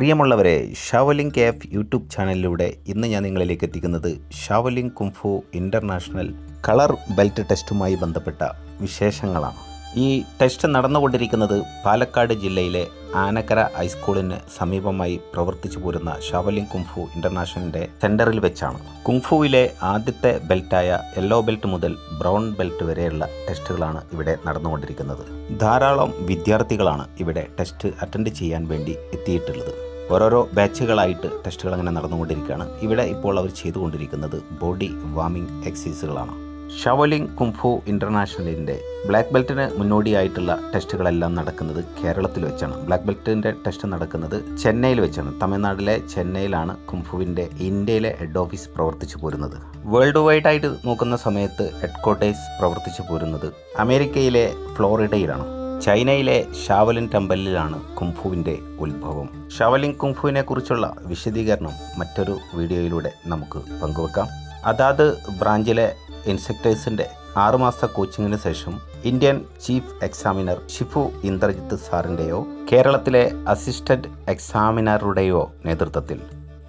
പ്രിയമുള്ളവരെ, ഷാവോലിംഗ് KF YouTube ചാനലിലൂടെ ഇന്ന് ഞാൻ നിങ്ങളിലേക്ക് എത്തിക്കുന്നത് ഷാവോലിംഗ് കുംഫു ഇൻ്റർനാഷണൽ കളർ ബെൽറ്റ് ടെസ്റ്റുമായി ബന്ധപ്പെട്ട വിശേഷങ്ങളാണ്. ഈ ടെസ്റ്റ് നടന്നുകൊണ്ടിരിക്കുന്നത് പാലക്കാട് ജില്ലയിലെ ആനക്കര ഹൈസ്കൂളിന് സമീപമായി പ്രവർത്തിച്ചു പോരുന്ന ഷാവോലിംഗ് കുംഫു ഇൻ്റർനാഷണലിൻ്റെ സെൻറ്ററിൽ വെച്ചാണ്. കുംഫുവിലെ ആദ്യത്തെ ബെൽറ്റായ യെല്ലോ ബെൽറ്റ് മുതൽ ബ്രൗൺ ബെൽറ്റ് വരെയുള്ള ടെസ്റ്റുകളാണ് ഇവിടെ നടന്നുകൊണ്ടിരിക്കുന്നത്. ധാരാളം വിദ്യാർത്ഥികളാണ് ഇവിടെ ടെസ്റ്റ് അറ്റൻഡ് ചെയ്യാൻ വേണ്ടി എത്തിയിട്ടുള്ളത്. ഓരോരോ ബാച്ചുകളായിട്ട് ടെസ്റ്റുകൾ അങ്ങനെ നടന്നുകൊണ്ടിരിക്കുകയാണ്. ഇവിടെ ഇപ്പോൾ അവർ ചെയ്തുകൊണ്ടിരിക്കുന്നത് ബോഡി വാമിംഗ് എക്സസൈസുകളാണ്. ഷാവോലിംഗ് കുംഫു ഇൻ്റർനാഷണലിൻ്റെ ബ്ലാക്ക് ബെൽറ്റിന് മുന്നോടിയായിട്ടുള്ള ടെസ്റ്റുകളെല്ലാം നടക്കുന്നത് കേരളത്തിൽ വെച്ചാണ്. ബ്ലാക്ക് ബെൽറ്റിൻ്റെ ടെസ്റ്റ് നടക്കുന്നത് ചെന്നൈയിൽ വെച്ചാണ്. തമിഴ്നാട്ടിലെ ചെന്നൈയിലാണ് കുംഫുവിൻ്റെ ഇന്ത്യയിലെ ഹെഡ് ഓഫീസ് പ്രവർത്തിച്ചു പോരുന്നത്. വേൾഡ് വൈഡ് ആയിട്ട് നോക്കുന്ന സമയത്ത് ഹെഡ് ക്വാർട്ടേഴ്സ് പ്രവർത്തിച്ചു പോരുന്നത് അമേരിക്കയിലെ ഫ്ലോറിഡയിലാണ്. ചൈനയിലെ ഷാവലിൻ ടെമ്പലിലാണ് കുംഫുവിൻ്റെ ഉത്ഭവം. ഷാവലിംഗ് കുംഫുവിനെ കുറിച്ചുള്ള വിശദീകരണം മറ്റൊരു വീഡിയോയിലൂടെ നമുക്ക് പങ്കുവെക്കാം. അതാത് ബ്രാഞ്ചിലെ ഇൻസ്ട്രക്ടേഴ്സിൻ്റെ 6 മാസത്തെ കോച്ചിങ്ങിന് ശേഷം Indian chief examiner Shifu Indrajith സാറിൻ്റെയോ കേരളത്തിലെ അസിസ്റ്റന്റ് എക്സാമിനറുടെയോ നേതൃത്വത്തിൽ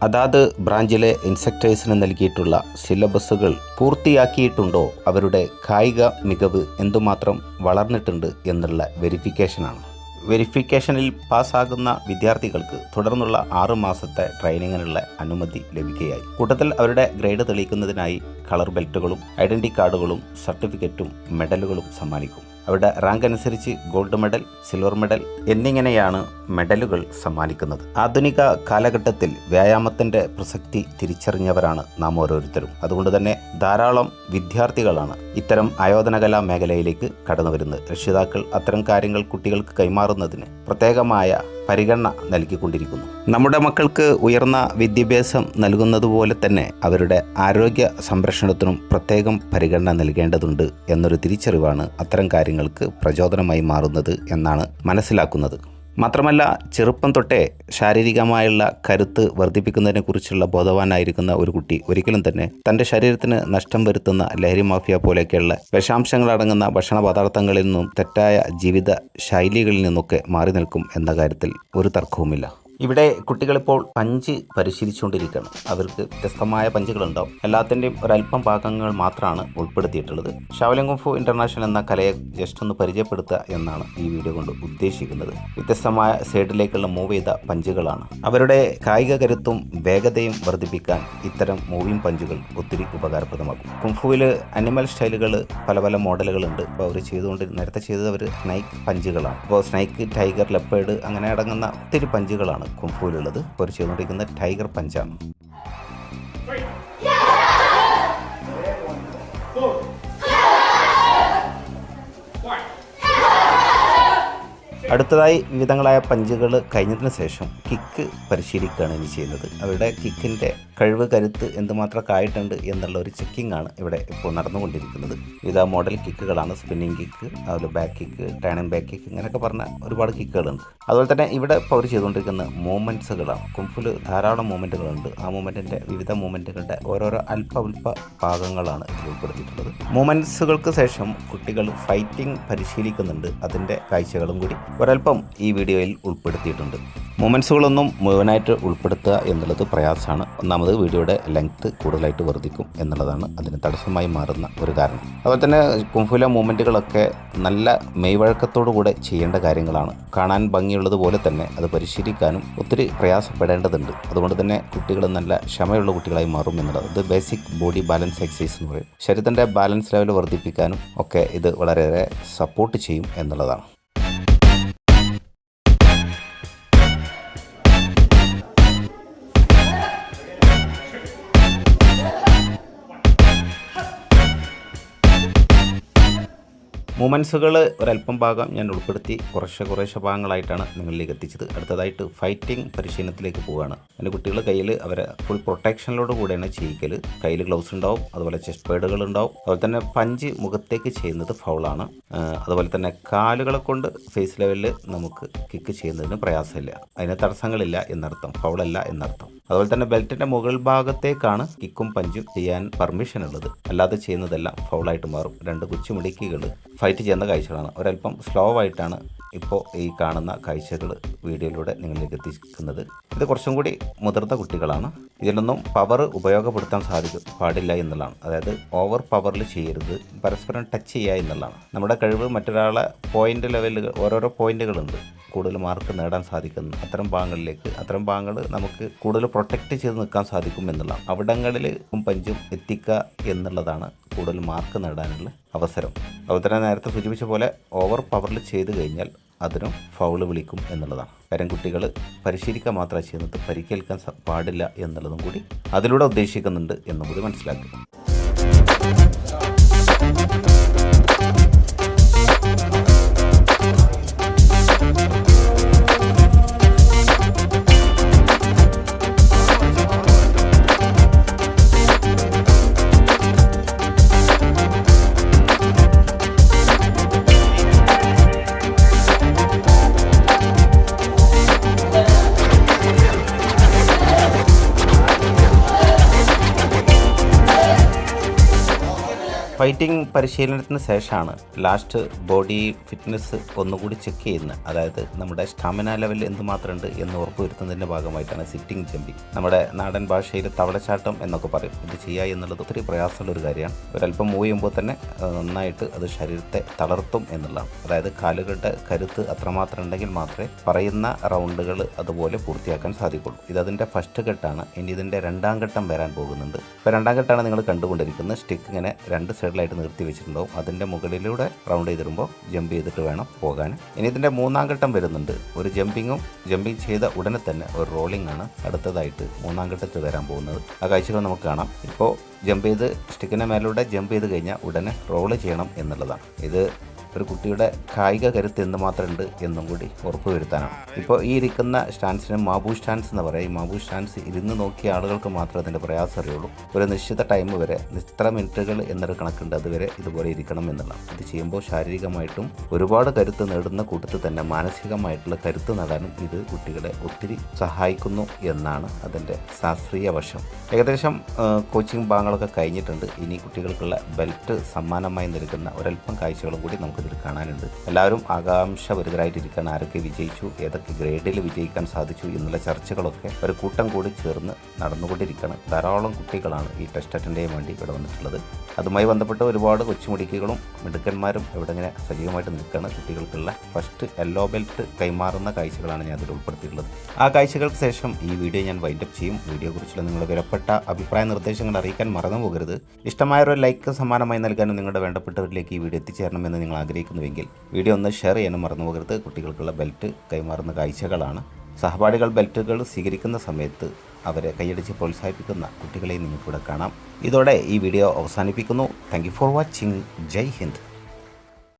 അതാത് ബ്രാഞ്ചിലെ ഇൻസ്ട്രക്ടേഴ്സിന് നൽകിയിട്ടുള്ള സിലബസുകൾ പൂർത്തിയാക്കിയിട്ടുണ്ടോ, അവരുടെ കായിക മികവ് എന്തുമാത്രം വളർന്നിട്ടുണ്ട് എന്നുള്ള വെരിഫിക്കേഷനാണ്. വെരിഫിക്കേഷനിൽ പാസ്സാകുന്ന വിദ്യാർത്ഥികൾക്ക് തുടർന്നുള്ള 6 മാസത്തെ ട്രെയിനിങ്ങിനുള്ള അനുമതി ലഭിക്കുകയായി. കൂട്ടത്തിൽ അവരുടെ ഗ്രേഡ് തെളിയിക്കുന്നതിനായി കളർ ബെൽറ്റുകളും ഐഡൻറ്റി കാർഡുകളും സർട്ടിഫിക്കറ്റും മെഡലുകളും സമ്മാനിക്കും. അവരുടെ റാങ്ക് അനുസരിച്ച് ഗോൾഡ് മെഡൽ, സിൽവർ മെഡൽ എന്നിങ്ങനെയാണ് മെഡലുകൾ സമ്മാനിക്കുന്നത്. ആധുനിക കാലഘട്ടത്തിൽ വ്യായാമത്തിൻ്റെ പ്രസക്തി തിരിച്ചറിഞ്ഞവരാണ് നാം ഓരോരുത്തരും. അതുകൊണ്ട് തന്നെ ധാരാളം വിദ്യാർത്ഥികളാണ് ഇത്തരം ആയോധനകലാ മേഖലയിലേക്ക് കടന്നു വരുന്നത്. രക്ഷിതാക്കൾ അത്തരം കാര്യങ്ങൾ കുട്ടികൾക്ക് കൈമാറുന്നതിന് പ്രത്യേകമായ പരിഗണന നൽകിക്കൊണ്ടിരിക്കുന്നു. നമ്മുടെ മക്കൾക്ക് ഉയർന്ന വിദ്യാഭ്യാസം നൽകുന്നതുപോലെ തന്നെ അവരുടെ ആരോഗ്യ സംരക്ഷണത്തിനും പ്രത്യേകം പരിഗണന നൽകേണ്ടതുണ്ട് എന്നൊരു തിരിച്ചറിവാണ് അത്തരം കാര്യങ്ങൾക്ക് പ്രചോദനമായി മാറുന്നത് എന്നാണ് മനസ്സിലാക്കുന്നത്. മാത്രമല്ല, ചെറുപ്പം തൊട്ടേ ശാരീരികമായുള്ള കരുത്ത് വർദ്ധിപ്പിക്കുന്നതിനെക്കുറിച്ചുള്ള ബോധവാനായിരിക്കുന്ന ഒരു കുട്ടി ഒരിക്കലും തന്നെ തൻ്റെ ശരീരത്തിന് നഷ്ടം വരുത്തുന്ന ലഹരി മാഫിയ പോലെയൊക്കെയുള്ള വിഷാംശങ്ങളടങ്ങുന്ന ഭക്ഷണ പദാർത്ഥങ്ങളിൽ നിന്നും തെറ്റായ ജീവിത ശൈലികളിൽ നിന്നൊക്കെ മാറി നിൽക്കും എന്ന കാര്യത്തിൽ ഒരു തർക്കവുമില്ല. ഇവിടെ കുട്ടികളിപ്പോൾ പഞ്ച് പരിശീലിച്ചുകൊണ്ടിരിക്കുകയാണ്. അവർക്ക് വ്യത്യസ്തമായ പഞ്ചുകളുണ്ടാവും. എല്ലാത്തിൻ്റെയും ഒരല്പം ഭാഗങ്ങൾ മാത്രമാണ് ഉൾപ്പെടുത്തിയിട്ടുള്ളത്. ഷാവോലിംഗ് കുംഫു ഇൻ്റർനാഷണൽ എന്ന കലയെ ജസ്റ്റ് ഒന്ന് പരിചയപ്പെടുത്തുക എന്നാണ് ഈ വീഡിയോ കൊണ്ട് ഉദ്ദേശിക്കുന്നത്. വ്യത്യസ്തമായ സൈഡിലേക്കുള്ള മൂവ് ചെയ്ത പഞ്ചുകളാണ്. അവരുടെ കായിക കരുത്തും വേഗതയും വർദ്ധിപ്പിക്കാൻ ഇത്തരം മൂവിങ് പഞ്ചുകൾ ഒത്തിരി ഉപകാരപ്രദമാകും. കുംഫുവിൽ അനിമൽ സ്റ്റൈലുകൾ പല മോഡലുകളുണ്ട്. അപ്പോൾ അവർ നേരത്തെ ചെയ്തത് അവർ സ്നൈക്ക് പഞ്ചുകളാണ്. അപ്പോൾ സ്നൈക്ക്, ടൈഗർ, ലെപ്പേർഡ് അങ്ങനെ അടങ്ങുന്ന ഒത്തിരി പഞ്ചുകളാണ് കുംഫുവിലുള്ളത്. ഇപ്പോൾ ചെയ്തുകൊണ്ടിരിക്കുന്ന ടൈഗർ പഞ്ചാണ്. അടുത്തതായി വിവിധങ്ങളായ പഞ്ചുകൾ കഴിഞ്ഞതിന് ശേഷം കിക്ക് പരിശീലിക്കുകയാണ് ഇനി ചെയ്യുന്നത്. അവരുടെ കിക്കിൻ്റെ കഴിവ്, കരുത്ത് എന്തുമാത്രമൊക്കെ ആയിട്ടുണ്ട് എന്നുള്ള ഒരു ചെക്കിംഗ് ആണ് ഇവിടെ ഇപ്പോൾ നടന്നുകൊണ്ടിരിക്കുന്നത്. വിവിധ മോഡൽ കിക്കുകളാണ്. സ്പിന്നിങ് കിക്ക്, അതുപോലെ back kick, turning back kick, ഇങ്ങനെയൊക്കെ പറഞ്ഞ ഒരുപാട് കിക്കുകളുണ്ട്. അതുപോലെ തന്നെ ഇവിടെ ഇപ്പോൾ അവർ ചെയ്തുകൊണ്ടിരിക്കുന്ന മൂവ്മെൻറ്റ്സുകളാണ്. കുംഫുവിൽ ധാരാളം മൂവ്മെൻറ്റുകളുണ്ട്. ആ മൂവ്മെൻറ്റിൻ്റെ വിവിധ മൂവ്മെൻറ്റുകളുടെ ഓരോരോ അല്പ ഭാഗങ്ങളാണ് ഇതിൽ ഉൾപ്പെടുത്തിയിട്ടുള്ളത്. മൂവ്മെൻറ്റ്സുകൾക്ക് ശേഷം കുട്ടികൾ ഫൈറ്റിംഗ് പരിശീലിക്കുന്നുണ്ട്. അതിൻ്റെ കാഴ്ചകളും കൂടി ഒരല്പം ഈ വീഡിയോയിൽ ഉൾപ്പെടുത്തിയിട്ടുണ്ട്. മൂവ്മെൻറ്റ്സുകളൊന്നും മുഴുവനായിട്ട് ഉൾപ്പെടുത്തുക എന്നുള്ളത് പ്രയാസമാണ്. ഒന്നാമത് വീഡിയോയുടെ ലെങ്ത്ത് കൂടുതലായിട്ട് വർദ്ധിക്കും എന്നുള്ളതാണ് അതിന് തടസ്സമായി മാറുന്ന ഒരു കാരണം. അതുപോലെ തന്നെ കുംഫുവിലെ മൂവ്മെൻറ്റുകളൊക്കെ നല്ല മെയ്വഴക്കത്തോടു കൂടെ ചെയ്യേണ്ട കാര്യങ്ങളാണ്. കാണാൻ ഭംഗിയുള്ളതുപോലെ തന്നെ അത് പരിശീലിക്കാനും ഒത്തിരി പ്രയാസപ്പെടേണ്ടതുണ്ട്. അതുകൊണ്ട് തന്നെ കുട്ടികൾ നല്ല ക്ഷമയുള്ള കുട്ടികളായി മാറും എന്നുള്ളത്. ഇത് ബേസിക് ബോഡി ബാലൻസ് എക്സസൈസ് എന്ന് പറയും. ശരീരത്തിൻ്റെ ബാലൻസ് ലെവൽ വർദ്ധിപ്പിക്കാനും ഒക്കെ ഇത് വളരെയേറെ സപ്പോർട്ട് ചെയ്യും എന്നുള്ളതാണ്. മൂവ്മെൻറ്റ്സുകൾ ഒരല്പം ഭാഗം ഞാൻ ഉൾപ്പെടുത്തി കുറേശ്ശെ ഭാഗങ്ങളായിട്ടാണ് നിങ്ങളിലേക്ക് എത്തിച്ചത്. അടുത്തതായിട്ട് ഫൈറ്റിംഗ് പരിശീലനത്തിലേക്ക് പോവുകയാണ്. എൻ്റെ കുട്ടികൾ കയ്യിൽ അവരെ ഫുൾ പ്രൊട്ടക്ഷനിലോട് കൂടെയാണ് ചെയ്യിക്കൽ. കയ്യിൽ ഗ്ലൗസ് ഉണ്ടാവും, അതുപോലെ ചെസ്റ്റ് പേഡുകൾ ഉണ്ടാവും. അതുപോലെ തന്നെ പഞ്ച് മുഖത്തേക്ക് ചെയ്യുന്നത് ഫൗളാണ്. അതുപോലെ തന്നെ കാലുകളെ കൊണ്ട് ഫേസ് ലെവലിൽ നമുക്ക് കിക്ക് ചെയ്യുന്നതിന് പ്രയാസമില്ല, അതിന് തടസ്സങ്ങളില്ല എന്നർത്ഥം, ഫൗളല്ല എന്നർത്ഥം. അതുപോലെ തന്നെ ബെൽറ്റിൻ്റെ മുകൾ ഭാഗത്തേക്കാണ് കിക്കും പഞ്ചും ചെയ്യാൻ പെർമിഷൻ ഉള്ളത്. അല്ലാതെ ചെയ്യുന്നതെല്ലാം ഫൗളായിട്ട് മാറും. 2 കൊച്ചുമിടുക്കികൾ ഫൈറ്റ് ചെയ്യുന്ന കാഴ്ചകളാണ്. ഒരല്പം സ്ലോ ആയിട്ടാണ് ഇപ്പോൾ ഈ കാണുന്ന കാഴ്ചകൾ വീഡിയോയിലൂടെ നിങ്ങളിലേക്ക് എത്തിക്കുന്നത്. ഇത് കുറച്ചും കൂടി മുതിർന്ന കുട്ടികളാണ്. ഇതിലൊന്നും പവർ ഉപയോഗപ്പെടുത്താൻ പാടില്ല എന്നുള്ളതാണ്. അതായത് ഓവർ പവറിൽ ചെയ്യരുത്, പരസ്പരം ടച്ച് ചെയ്യുക എന്നുള്ളതാണ്. നമ്മുടെ കഴിവ് മറ്റൊരാളെ പോയിൻ്റ് ലെവലുകൾ ഓരോരോ പോയിൻ്റുകളുണ്ട് കൂടുതൽ മാർക്ക് നേടാൻ സാധിക്കുന്ന അത്തരം ഭാഗങ്ങൾ നമുക്ക് കൂടുതൽ പ്രൊട്ടക്റ്റ് ചെയ്ത് നിൽക്കാൻ സാധിക്കും എന്നുള്ളതാണ്. അവിടങ്ങളിൽ പഞ്ചും എത്തിക്കുക എന്നുള്ളതാണ് കൂടുതൽ മാർക്ക് നേടാനുള്ള അവസരം. അതുപോലെ നേരത്തെ സൂചിപ്പിച്ച പോലെ ഓവർ പവറിൽ ചെയ്ത് കഴിഞ്ഞാൽ അതിനും ഫൗള് വിളിക്കും എന്നുള്ളതാണ്. കാര്യം കുട്ടികൾ പരിശീലിക്കുക മാത്രമേ ചെയ്യുന്നത്, പരിക്കേൽക്കാൻ പാടില്ല എന്നുള്ളതും കൂടി അതിലൂടെ ഉദ്ദേശിക്കുന്നുണ്ട് എന്നും കൂടി മനസ്സിലാക്കുക. ഫൈറ്റിംഗ് പരിശീലനത്തിന് ശേഷമാണ് ലാസ്റ്റ് ബോഡി ഫിറ്റ്നസ് ഒന്നുകൂടി ചെക്ക് ചെയ്യുന്നത്. അതായത് നമ്മുടെ സ്റ്റാമിന ലെവൽ എന്തുമാത്രമുണ്ട് എന്ന് ഉറപ്പുവരുത്തുന്നതിൻ്റെ ഭാഗമായിട്ടാണ് സിറ്റിംഗ് ജമ്പിങ്. നമ്മുടെ നാടൻ ഭാഷയിൽ തവളച്ചാട്ടം എന്നൊക്കെ പറയും. ഇത് ചെയ്യുക എന്നുള്ളത് ഒത്തിരി പ്രയാസമുള്ളൊരു കാര്യമാണ്. ഒരല്പം മൂവ് ചെയ്യുമ്പോൾ തന്നെ നന്നായിട്ട് അത് ശരീരത്തെ തളർത്തും എന്നുള്ളതാണ്. അതായത് കാലുകളുടെ കരുത്ത് അത്രമാത്രം ഉണ്ടെങ്കിൽ മാത്രമേ പറയുന്ന റൗണ്ടുകൾ അതുപോലെ പൂർത്തിയാക്കാൻ സാധിക്കുള്ളൂ. ഇതതിൻ്റെ ഫസ്റ്റ് ഘട്ടമാണ്. ഇനി ഇതിൻ്റെ രണ്ടാം ഘട്ടം വരാൻ പോകുന്നുണ്ട്. ഇപ്പോൾ രണ്ടാം ഘട്ടമാണ് നിങ്ങൾ കണ്ടുകൊണ്ടിരിക്കുന്നത്. സ്റ്റിക്ക് ഇങ്ങനെ രണ്ട് സൈഡിലായിട്ട് നിർത്തി വെച്ചിട്ടുണ്ടാവും. അതിൻ്റെ മുകളിലൂടെ റൗണ്ട് ചെയ്തിടുമ്പോൾ ജമ്പ് ചെയ്തിട്ട് വേണം പോകാൻ. ഇനി ഇതിൻ്റെ മൂന്നാം ഘട്ടം വരുന്നുണ്ട്. ഒരു ജമ്പിങ് ചെയ്ത ഉടനെ തന്നെ ഒരു റോളിംഗ് ആണ് അടുത്തതായിട്ട് മൂന്നാം ഘട്ടത്തിൽ വരാൻ പോകുന്നത്. ആ കാഴ്ചകൾ നമുക്ക് കാണാം. ഇപ്പോൾ ജമ്പ് ചെയ്ത് സ്റ്റിക്കിൻ്റെ മേലൂടെ ജമ്പ് ചെയ്ത് കഴിഞ്ഞാൽ ഉടനെ റോള് ചെയ്യണം എന്നുള്ളതാണ്. ഇത് ഒരു കുട്ടിയുടെ കായിക കരുത്ത് എന്തുമാത്രം ഉണ്ട് എന്നും കൂടി ഉറപ്പുവരുത്താനാണ്. ഇപ്പോൾ ഈ ഇരിക്കുന്ന സ്റ്റാൻസിന് മാബു സ്റ്റാൻസ് എന്ന് പറയും. ഈ മാബു സ്റ്റാൻസ് ഇരുന്ന് നോക്കിയ ആളുകൾക്ക് മാത്രമേ അതിൻ്റെ പ്രയാസം അറിയുള്ളൂ. ഒരു നിശ്ചിത ടൈം വരെ, ഇത്ര മിനിറ്റുകൾ എന്നൊരു കണക്കുണ്ട്, അതുവരെ ഇതുപോലെ ഇരിക്കണം എന്നുള്ളതാണ്. ഇത് ചെയ്യുമ്പോൾ ശാരീരികമായിട്ടും ഒരുപാട് കരുത്ത് നേടുന്ന കൂട്ടത്തിൽ തന്നെ മാനസികമായിട്ടുള്ള കരുത്ത് നേടാനും ഇത് കുട്ടികളെ ഒത്തിരി സഹായിക്കുന്നു എന്നാണ് അതിൻ്റെ ശാസ്ത്രീയ വശം. ഏകദേശം കോച്ചിങ് ഭാഗങ്ങളൊക്കെ കഴിഞ്ഞിട്ടുണ്ട്. ഇനി കുട്ടികൾക്കുള്ള ബെൽറ്റ് സമ്മാനമായി നൽകുന്ന ഒരൽപ്പം കാഴ്ചകളും കൂടി നമുക്ക് ഇതിൽ കാണാനുണ്ട്. എല്ലാവരും ആകാംക്ഷഭരിതരായിട്ടിരിക്കാൻ ആരൊക്കെ വിജയിച്ചു, ഏതൊക്കെ ഗ്രേഡിൽ വിജയിക്കാൻ സാധിച്ചു എന്നുള്ള ചർച്ചകളൊക്കെ ഒരു കൂട്ടം കൂടി ചേർന്ന് നടന്നുകൊണ്ടിരിക്കുകയാണ്. ധാരാളം കുട്ടികളാണ് ഈ ടെസ്റ്റ് അറ്റൻഡ് ചെയ്യാൻ വേണ്ടി ഇവിടെ വന്നിട്ടുള്ളത്. അതുമായി ബന്ധപ്പെട്ട് ഒരുപാട് കൊച്ചുമിടുക്കികളും മിടുക്കന്മാരും ഇവിടെ ഇങ്ങനെ സജീവമായിട്ട് നിൽക്കുകയാണ്. കുട്ടികൾക്കുള്ള ഫസ്റ്റ് യെല്ലോ ബെൽറ്റ് കൈമാറുന്ന കാഴ്ചകളാണ് ഞാൻ അതിൽ ഉൾപ്പെടുത്തിയിട്ടുള്ളത്. ആ കാഴ്ചകൾക്ക് ശേഷം ഈ വീഡിയോ ഞാൻ വൈൻഡപ്പ് ചെയ്യും. വീഡിയോയെക്കുറിച്ചുള്ള നിങ്ങളുടെ വിലപ്പെട്ട അഭിപ്രായ നിർദ്ദേശങ്ങൾ അറിയിക്കാൻ മറന്നു പോകരുത്. ഇഷ്ടമായൊരു ലൈക്ക് സമ്മാനമായി നൽകാനും നിങ്ങളുടെ വേണ്ടപ്പെട്ടവരിലേക്ക് ഈ വീഡിയോ എത്തിച്ചേരണമെന്ന് നിങ്ങൾ ആഗ്രഹിക്കുന്നുവെങ്കിൽ വീഡിയോ ഒന്ന് ഷെയർ ചെയ്യാനും മറന്നു പോകരുത്. കുട്ടികൾക്കുള്ള ബെൽറ്റ് കൈമാറുന്ന കാഴ്ചകളാണ്. സഹപാഠികൾ ബെൽറ്റുകൾ സ്വീകരിക്കുന്ന സമയത്ത് അവരെ കൈയടിച്ച് പ്രോത്സാഹിപ്പിക്കുന്ന കുട്ടികളെ നിങ്ങൾക്കിവിടെ കാണാം. ഇതോടെ ഈ വീഡിയോ അവസാനിപ്പിക്കുന്നു. Thank you for watching. Jai Hind.